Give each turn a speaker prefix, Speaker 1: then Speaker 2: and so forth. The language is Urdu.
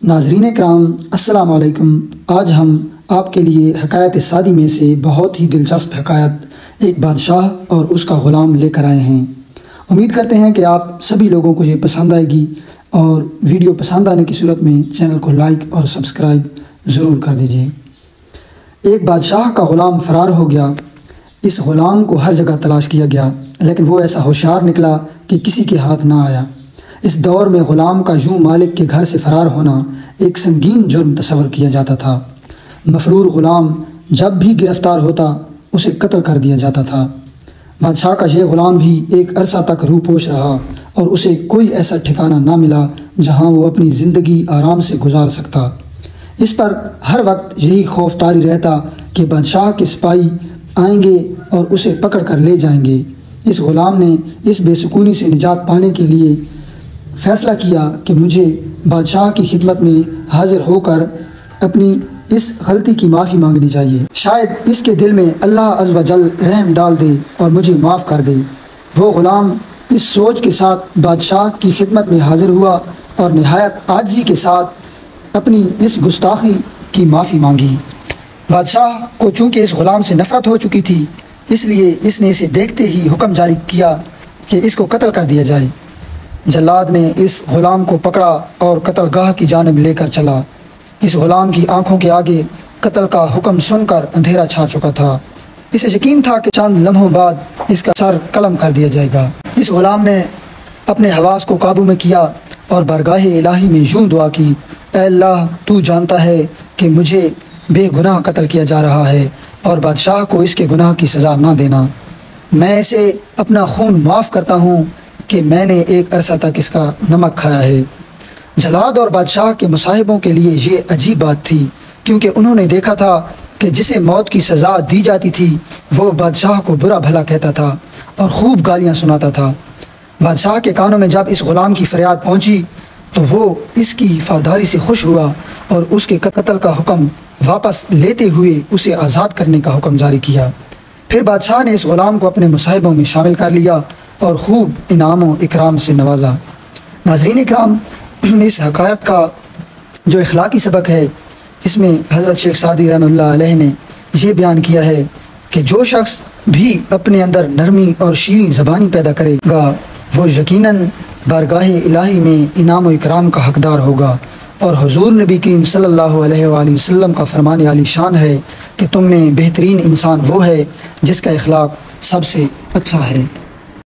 Speaker 1: ناظرین کرام السلام علیکم۔ آج ہم آپ کے لیے حکایت سعدی میں سے بہت ہی دلچسپ حکایت ایک بادشاہ اور اس کا غلام لے کر آئے ہیں۔ امید کرتے ہیں کہ آپ سبھی لوگوں کو یہ پسند آئے گی، اور ویڈیو پسند آنے کی صورت میں چینل کو لائک اور سبسکرائب ضرور کر دیجیے۔ ایک بادشاہ کا غلام فرار ہو گیا۔ اس غلام کو ہر جگہ تلاش کیا گیا، لیکن وہ ایسا ہوشیار نکلا کہ کسی کے ہاتھ نہ آیا۔ اس دور میں غلام کا یوں مالک کے گھر سے فرار ہونا ایک سنگین جرم تصور کیا جاتا تھا۔ مفرور غلام جب بھی گرفتار ہوتا اسے قتل کر دیا جاتا تھا۔ بادشاہ کا یہ غلام بھی ایک عرصہ تک روح پوش رہا، اور اسے کوئی ایسا ٹھکانہ نہ ملا جہاں وہ اپنی زندگی آرام سے گزار سکتا۔ اس پر ہر وقت یہی خوف طاری رہتا کہ بادشاہ کے سپاہی آئیں گے اور اسے پکڑ کر لے جائیں گے۔ اس غلام نے اس بے سکونی سے نجات پانے کے لیے فیصلہ کیا کہ مجھے بادشاہ کی خدمت میں حاضر ہو کر اپنی اس غلطی کی معافی مانگنی چاہیے۔ شاید اس کے دل میں اللہ عز و جل رحم ڈال دے اور مجھے معاف کر دے۔ وہ غلام اس سوچ کے ساتھ بادشاہ کی خدمت میں حاضر ہوا اور نہایت عاجزی کے ساتھ اپنی اس گستاخی کی معافی مانگی۔ بادشاہ کو چونکہ اس غلام سے نفرت ہو چکی تھی، اس لیے اس نے اسے دیکھتے ہی حکم جاری کیا کہ اس کو قتل کر دیا جائے۔ جلاد نے اس غلام کو پکڑا اور قتل گاہ کی جانب لے کر چلا۔ اس غلام کی آنکھوں کے آگے قتل کا حکم سن کر اندھیرا چھا چکا تھا۔ اسے یقین تھا کہ چند لمحوں بعد اس کا سر قلم کر دیا جائے گا۔ اس غلام نے اپنے حواس کو قابو میں کیا اور بارگاہ الہی میں یوں دعا کی: اے اللہ، تو جانتا ہے کہ مجھے بے گناہ قتل کیا جا رہا ہے، اور بادشاہ کو اس کے گناہ کی سزا نہ دینا۔ میں اسے اپنا خون معاف کرتا ہوں کہ میں نے ایک عرصہ تک اس کا نمک کھایا ہے۔ جلاد اور بادشاہ کے مصاحبوں کے لیے یہ عجیب بات تھی، کیونکہ انہوں نے دیکھا تھا کہ جسے موت کی سزا دی جاتی تھی وہ بادشاہ کو برا بھلا کہتا تھا اور خوب گالیاں سناتا تھا۔ بادشاہ کے کانوں میں جب اس غلام کی فریاد پہنچی تو وہ اس کی وفاداری سے خوش ہوا اور اس کے قتل کا حکم واپس لیتے ہوئے اسے آزاد کرنے کا حکم جاری کیا۔ پھر بادشاہ نے اس غلام کو اپنے مصاحبوں میں شامل کر لیا اور خوب انعام و اکرام سے نوازا۔ ناظرین اکرام، اس حکایت کا جو اخلاقی سبق ہے، اس میں حضرت شیخ سعدی رحمہ اللہ علیہ نے یہ بیان کیا ہے کہ جو شخص بھی اپنے اندر نرمی اور شیریں زبانی پیدا کرے گا وہ یقیناً بارگاہ الہی میں انعام و اکرام کا حقدار ہوگا۔ اور حضور نبی کریم صلی اللہ علیہ وآلہ وسلم کا فرمان عالی شان ہے کہ تم میں بہترین انسان وہ ہے جس کا اخلاق سب سے اچھا ہے۔